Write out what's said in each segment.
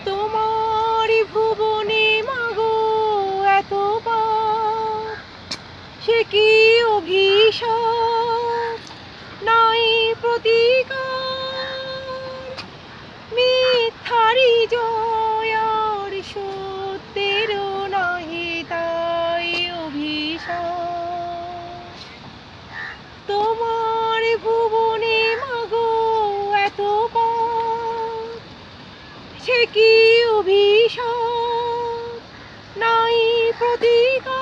তোমার ভুবনে মাগো এত পাপ, সে কি অভিশাপ নাই প্রতিকার। মিথ্যারি জয় আর সত্যেরও নাহি তাই অভিশাপ। তোমার ভুবনে মাগো এত পাপ, সে কি অভিশাপ নাই প্রতিকার।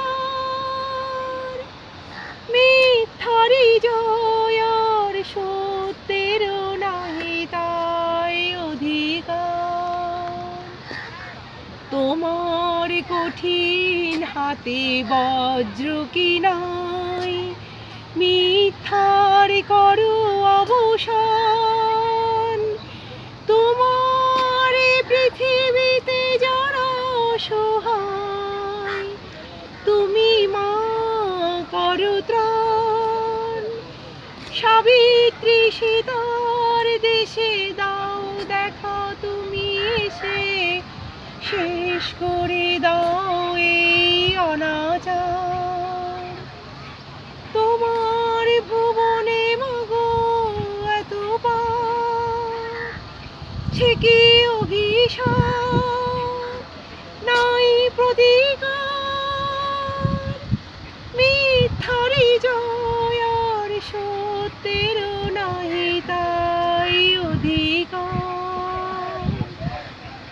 মিথ্যারি জয় আর সত্যেরও নাহি তাই অধিকার। তোমার কঠিন হাতে বজ্র কি নাই, মিথ্যার করো অবসান। তোমার পৃথিবীতে যারা অসহায়, তুমি মা করো ত্রাণ। সাবিত্রী সীতার দেশে দাও দেখা তুমি এসে, শেষ করে দাও এই অনাচার। তোমার ভুবনে মাগো এত পাপ, সে কি